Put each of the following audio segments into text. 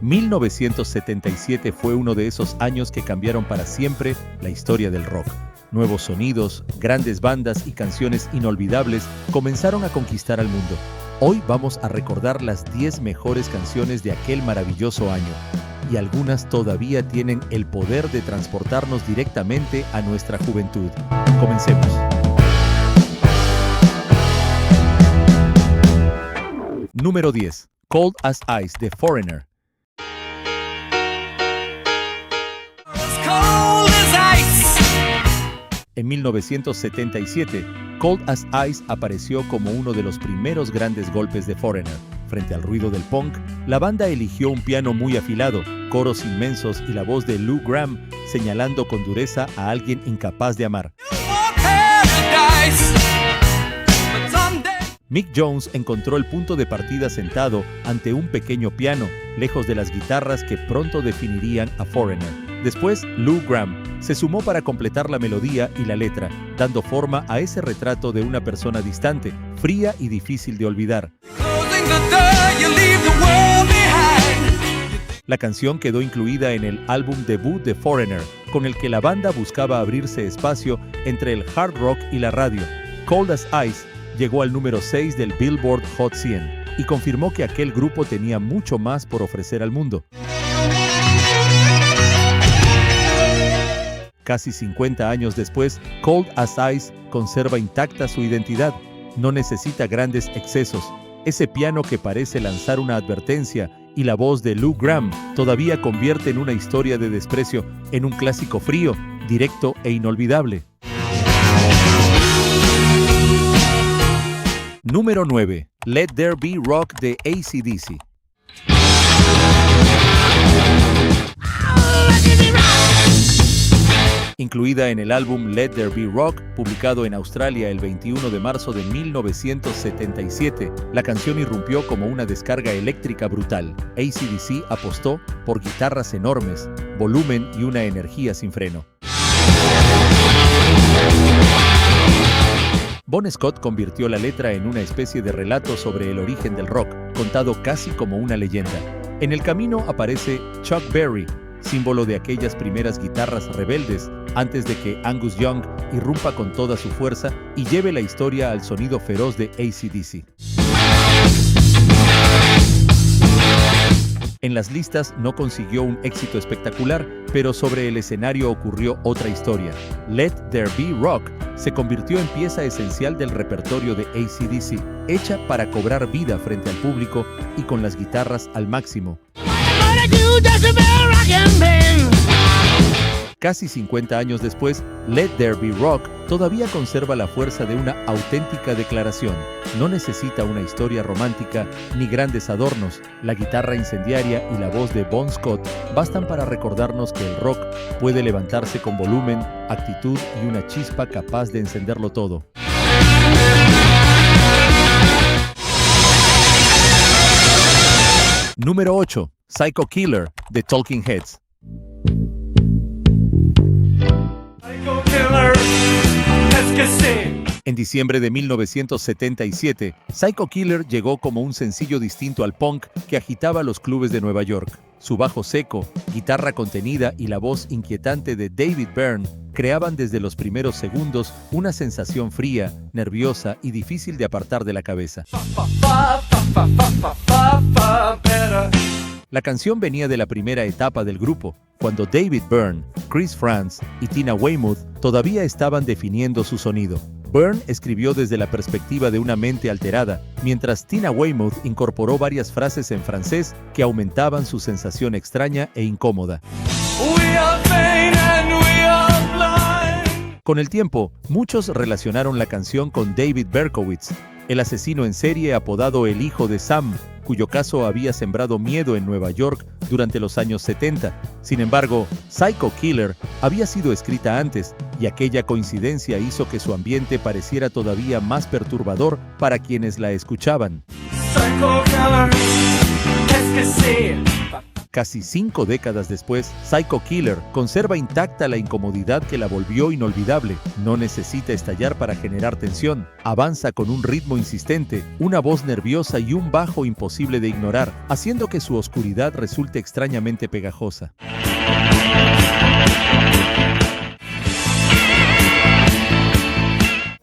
1977 fue uno de esos años que cambiaron para siempre la historia del rock. Nuevos sonidos, grandes bandas y canciones inolvidables comenzaron a conquistar al mundo. Hoy vamos a recordar las 10 mejores canciones de aquel maravilloso año. Y algunas todavía tienen el poder de transportarnos directamente a nuestra juventud. Comencemos. Número 10. Cold as Ice, de Foreigner. En 1977, Cold as Ice apareció como uno de los primeros grandes golpes de Foreigner. Frente al ruido del punk, la banda eligió un piano muy afilado, coros inmensos y la voz de Lou Gramm señalando con dureza a alguien incapaz de amar. Mick Jones encontró el punto de partida sentado ante un pequeño piano, lejos de las guitarras que pronto definirían a Foreigner. Después, Lou Gramm se sumó para completar la melodía y la letra, dando forma a ese retrato de una persona distante, fría y difícil de olvidar. La canción quedó incluida en el álbum debut de Foreigner, con el que la banda buscaba abrirse espacio entre el hard rock y la radio. Cold as Ice llegó al número 6 del Billboard Hot 100 y confirmó que aquel grupo tenía mucho más por ofrecer al mundo. Casi 50 años después, Cold as Ice conserva intacta su identidad. No necesita grandes excesos. Ese piano que parece lanzar una advertencia y la voz de Lou Gramm todavía convierten una historia de desprecio en un clásico frío, directo e inolvidable. Número 9. Let There Be Rock, de AC/DC. Incluida en el álbum Let There Be Rock, publicado en Australia el 21 de marzo de 1977, la canción irrumpió como una descarga eléctrica brutal. AC/DC apostó por guitarras enormes, volumen y una energía sin freno. Bon Scott convirtió la letra en una especie de relato sobre el origen del rock, contado casi como una leyenda. En el camino aparece Chuck Berry, símbolo de aquellas primeras guitarras rebeldes, antes de que Angus Young irrumpa con toda su fuerza y lleve la historia al sonido feroz de AC/DC. En las listas no consiguió un éxito espectacular, pero sobre el escenario ocurrió otra historia. Let There Be Rock se convirtió en pieza esencial del repertorio de AC/DC, hecha para cobrar vida frente al público y con las guitarras al máximo. Casi 50 años después, Let There Be Rock todavía conserva la fuerza de una auténtica declaración. No necesita una historia romántica ni grandes adornos. La guitarra incendiaria y la voz de Bon Scott bastan para recordarnos que el rock puede levantarse con volumen, actitud y una chispa capaz de encenderlo todo. Número 8. Psycho Killer, de Talking Heads. En diciembre de 1977, Psycho Killer llegó como un sencillo distinto al punk que agitaba los clubes de Nueva York. Su bajo seco, guitarra contenida y la voz inquietante de David Byrne creaban desde los primeros segundos una sensación fría, nerviosa y difícil de apartar de la cabeza. La canción venía de la primera etapa del grupo, cuando David Byrne, Chris Frantz y Tina Weymouth todavía estaban definiendo su sonido. Byrne escribió desde la perspectiva de una mente alterada, mientras Tina Weymouth incorporó varias frases en francés que aumentaban su sensación extraña e incómoda. Con el tiempo, muchos relacionaron la canción con David Berkowitz, el asesino en serie apodado el Hijo de Sam, cuyo caso había sembrado miedo en Nueva York durante los años 70. Sin embargo, Psycho Killer había sido escrita antes, y aquella coincidencia hizo que su ambiente pareciera todavía más perturbador para quienes la escuchaban. Casi 5 décadas después, Psycho Killer conserva intacta la incomodidad que la volvió inolvidable. No necesita estallar para generar tensión. Avanza con un ritmo insistente, una voz nerviosa y un bajo imposible de ignorar, haciendo que su oscuridad resulte extrañamente pegajosa.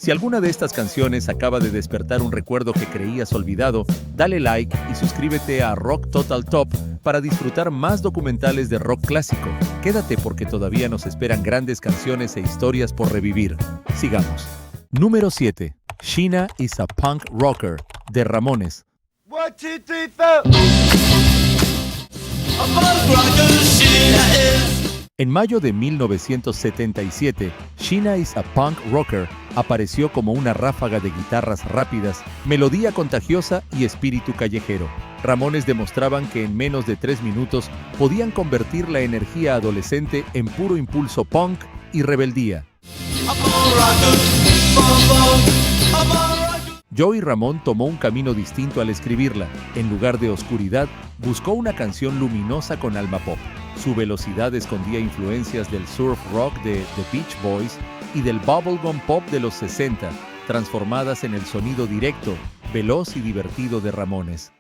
Si alguna de estas canciones acaba de despertar un recuerdo que creías olvidado, dale like y suscríbete a Rock Total Top para disfrutar más documentales de rock clásico. Quédate porque todavía nos esperan grandes canciones e historias por revivir. Sigamos. Número 7. Sheena is a Punk Rocker, de Ramones. 1, 2, 3, 4. A punk rocker, Sheena is. En mayo de 1977, Sheena is a Punk Rocker apareció como una ráfaga de guitarras rápidas, melodía contagiosa y espíritu callejero. Ramones demostraban que en menos de 3 minutos podían convertir la energía adolescente en puro impulso punk y rebeldía. Joey Ramone tomó un camino distinto al escribirla. En lugar de oscuridad, buscó una canción luminosa con alma pop. Su velocidad escondía influencias del surf rock de The Beach Boys y del bubblegum pop de los 60, transformadas en el sonido directo, veloz y divertido de Ramones.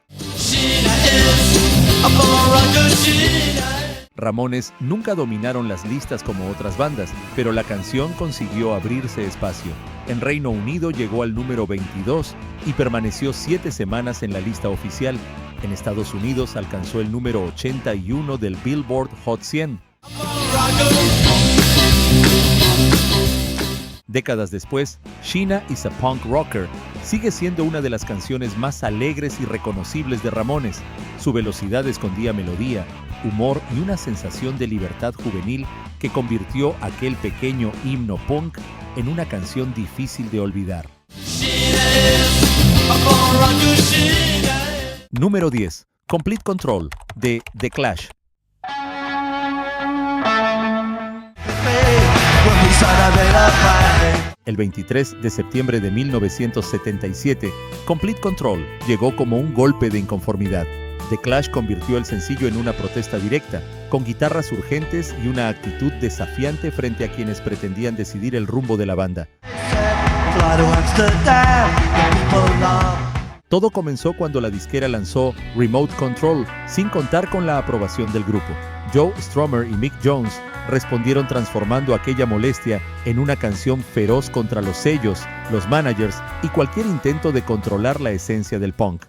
Ramones nunca dominaron las listas como otras bandas, pero la canción consiguió abrirse espacio. En Reino Unido llegó al número 22 y permaneció 7 semanas en la lista oficial. En Estados Unidos alcanzó el número 81 del Billboard Hot 100. Décadas después, Sheena is a Punk Rocker sigue siendo una de las canciones más alegres y reconocibles de Ramones. Su velocidad escondía melodía, humor y una sensación de libertad juvenil que convirtió aquel pequeño himno punk en una canción difícil de olvidar. Número 10. Complete Control, de The Clash. El 23 de septiembre de 1977, Complete Control llegó como un golpe de inconformidad. The Clash convirtió el sencillo en una protesta directa, con guitarras urgentes y una actitud desafiante frente a quienes pretendían decidir el rumbo de la banda. Todo comenzó cuando la disquera lanzó Remote Control, sin contar con la aprobación del grupo. Joe Strummer y Mick Jones respondieron transformando aquella molestia en una canción feroz contra los sellos, los managers y cualquier intento de controlar la esencia del punk.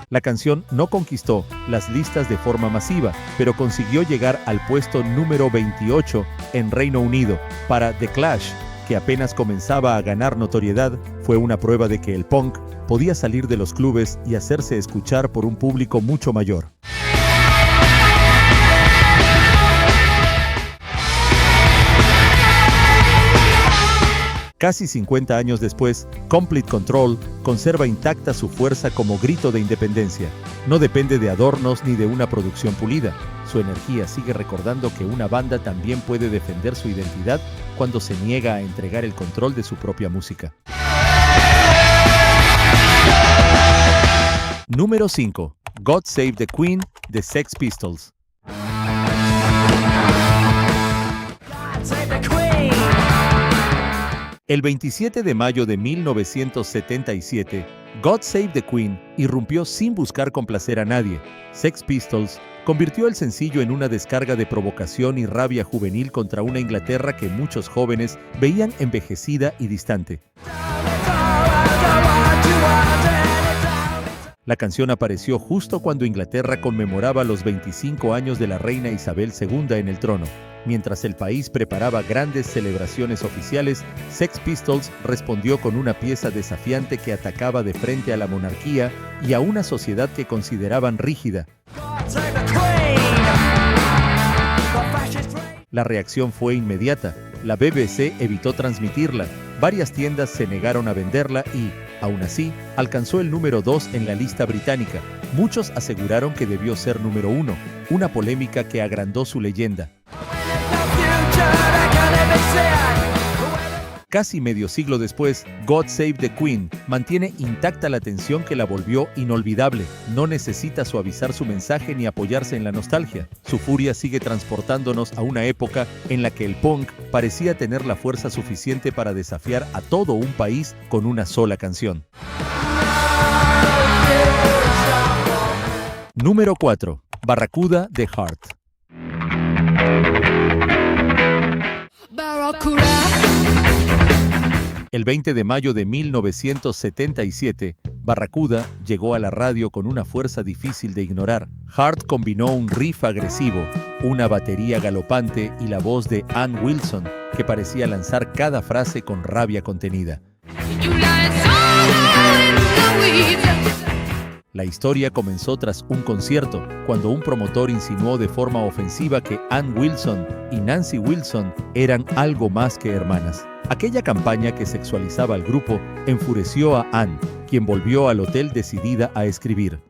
La canción no conquistó las listas de forma masiva, pero consiguió llegar al puesto número 28 en Reino Unido. Para The Clash, que apenas comenzaba a ganar notoriedad, fue una prueba de que el punk podía salir de los clubes y hacerse escuchar por un público mucho mayor. Casi 50 años después, Complete Control conserva intacta su fuerza como grito de independencia. No depende de adornos ni de una producción pulida. Su energía sigue recordando que una banda también puede defender su identidad cuando se niega a entregar el control de su propia música. Número 5. God Save the Queen, de Sex Pistols. El 27 de mayo de 1977, God Save the Queen irrumpió sin buscar complacer a nadie. Sex Pistols convirtió el sencillo en una descarga de provocación y rabia juvenil contra una Inglaterra que muchos jóvenes veían envejecida y distante. La canción apareció justo cuando Inglaterra conmemoraba los 25 años de la reina Isabel II en el trono. Mientras el país preparaba grandes celebraciones oficiales, Sex Pistols respondió con una pieza desafiante que atacaba de frente a la monarquía y a una sociedad que consideraban rígida. La reacción fue inmediata. La BBC evitó transmitirla, varias tiendas se negaron a venderla y, aún así, alcanzó el número 2 en la lista británica. Muchos aseguraron que debió ser número 1, una polémica que agrandó su leyenda. Casi medio siglo después, God Save the Queen mantiene intacta la tensión que la volvió inolvidable. No necesita suavizar su mensaje ni apoyarse en la nostalgia. Su furia sigue transportándonos a una época en la que el punk parecía tener la fuerza suficiente para desafiar a todo un país con una sola canción. Número 4. Barracuda de Heart. El 20 de mayo de 1977, Barracuda llegó a la radio con una fuerza difícil de ignorar. Heart combinó un riff agresivo, una batería galopante y la voz de Ann Wilson, que parecía lanzar cada frase con rabia contenida. La historia comenzó tras un concierto, cuando un promotor insinuó de forma ofensiva que Ann Wilson y Nancy Wilson eran algo más que hermanas. Aquella campaña que sexualizaba al grupo enfureció a Ann, quien volvió al hotel decidida a escribir.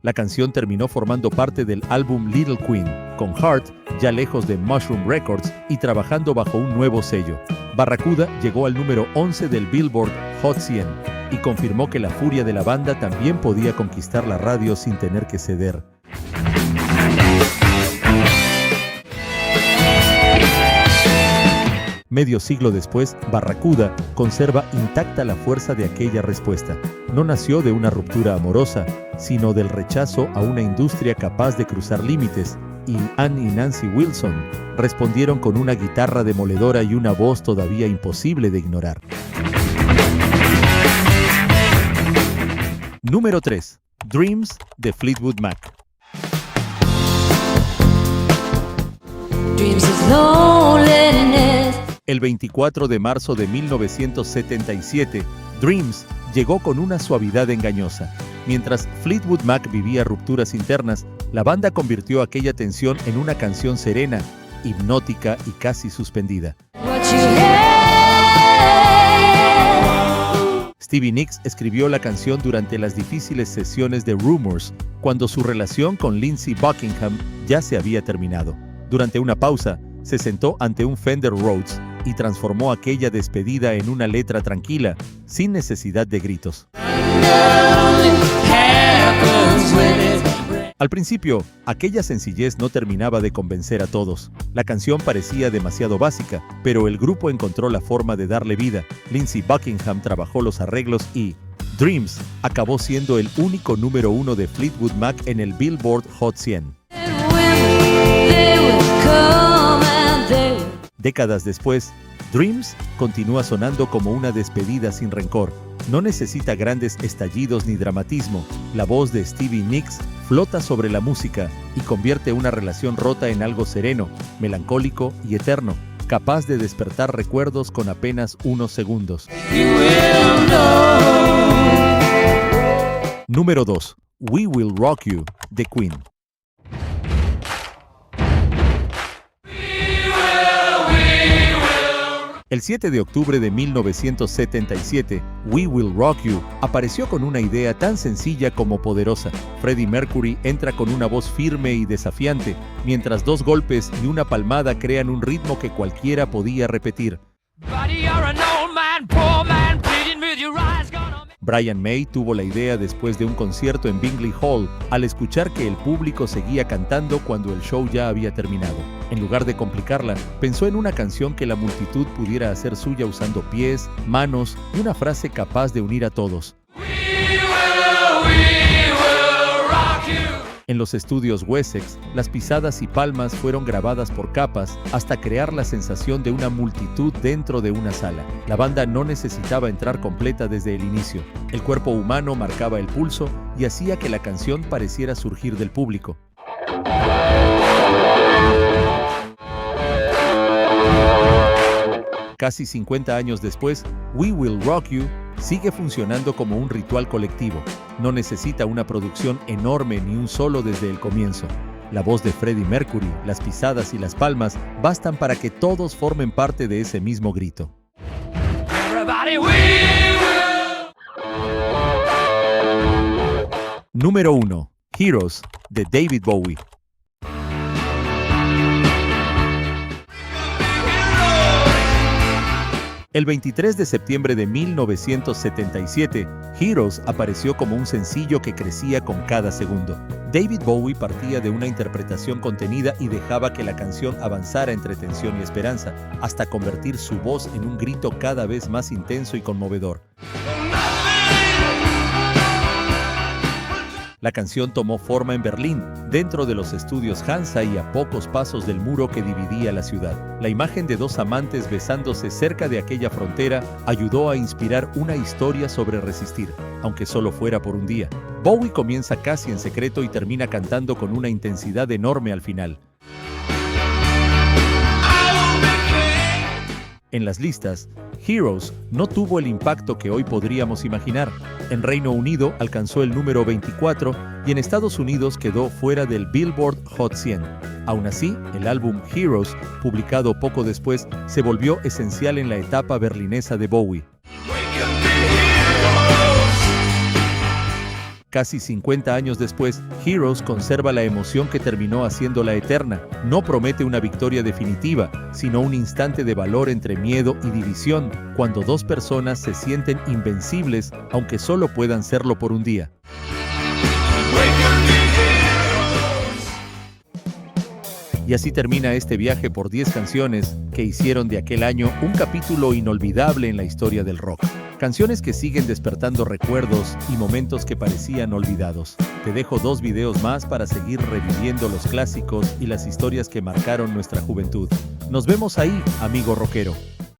La canción terminó formando parte del álbum Little Queen, con Heart ya lejos de Mushroom Records y trabajando bajo un nuevo sello. Barracuda llegó al número 11 del Billboard Hot 100 y confirmó que la furia de la banda también podía conquistar la radio sin tener que ceder. Medio siglo después, Barracuda conserva intacta la fuerza de aquella respuesta. No nació de una ruptura amorosa, sino del rechazo a una industria capaz de cruzar límites, y Ann y Nancy Wilson respondieron con una guitarra demoledora y una voz todavía imposible de ignorar. Número 3. Dreams de Fleetwood Mac. Dreams is loneliness. El 24 de marzo de 1977, Dreams llegó con una suavidad engañosa. Mientras Fleetwood Mac vivía rupturas internas, la banda convirtió aquella tensión en una canción serena, hipnótica y casi suspendida. Stevie Nicks escribió la canción durante las difíciles sesiones de Rumours, cuando su relación con Lindsey Buckingham ya se había terminado. Durante una pausa, se sentó ante un Fender Rhodes y transformó aquella despedida en una letra tranquila, sin necesidad de gritos. Al principio, aquella sencillez no terminaba de convencer a todos. La canción parecía demasiado básica, pero el grupo encontró la forma de darle vida. Lindsey Buckingham trabajó los arreglos y Dreams acabó siendo el único número 1 de Fleetwood Mac en el Billboard Hot 100. Décadas después, Dreams continúa sonando como una despedida sin rencor. No necesita grandes estallidos ni dramatismo. La voz de Stevie Nicks flota sobre la música y convierte una relación rota en algo sereno, melancólico y eterno, capaz de despertar recuerdos con apenas unos segundos. Número 2. We Will Rock You, de Queen. El 7 de octubre de 1977, We Will Rock You apareció con una idea tan sencilla como poderosa. Freddie Mercury entra con una voz firme y desafiante, mientras dos golpes y una palmada crean un ritmo que cualquiera podía repetir. Brian May tuvo la idea después de un concierto en Bingley Hall, al escuchar que el público seguía cantando cuando el show ya había terminado. En lugar de complicarla, pensó en una canción que la multitud pudiera hacer suya usando pies, manos y una frase capaz de unir a todos. En los estudios Wessex, las pisadas y palmas fueron grabadas por capas hasta crear la sensación de una multitud dentro de una sala. La banda no necesitaba entrar completa desde el inicio. El cuerpo humano marcaba el pulso y hacía que la canción pareciera surgir del público. Casi 50 años después, We Will Rock You sigue funcionando como un ritual colectivo. No necesita una producción enorme ni un solo desde el comienzo. La voz de Freddie Mercury, las pisadas y las palmas bastan para que todos formen parte de ese mismo grito. Número 1. Heroes, de David Bowie. El 23 de septiembre de 1977, Heroes apareció como un sencillo que crecía con cada segundo. David Bowie partía de una interpretación contenida y dejaba que la canción avanzara entre tensión y esperanza, hasta convertir su voz en un grito cada vez más intenso y conmovedor. La canción tomó forma en Berlín, dentro de los estudios Hansa y a pocos pasos del muro que dividía la ciudad. La imagen de dos amantes besándose cerca de aquella frontera ayudó a inspirar una historia sobre resistir, aunque solo fuera por un día. Bowie comienza casi en secreto y termina cantando con una intensidad enorme al final. En las listas, Heroes no tuvo el impacto que hoy podríamos imaginar. En Reino Unido alcanzó el número 24 y en Estados Unidos quedó fuera del Billboard Hot 100. Aún así, el álbum Heroes, publicado poco después, se volvió esencial en la etapa berlinesa de Bowie. Casi 50 años después, Heroes conserva la emoción que terminó haciéndola eterna. No promete una victoria definitiva, sino un instante de valor entre miedo y división, cuando dos personas se sienten invencibles, aunque solo puedan serlo por un día. Y así termina este viaje por 10 canciones que hicieron de aquel año un capítulo inolvidable en la historia del rock. Canciones que siguen despertando recuerdos y momentos que parecían olvidados. Te dejo 2 videos más para seguir reviviendo los clásicos y las historias que marcaron nuestra juventud. Nos vemos ahí, amigo rockero.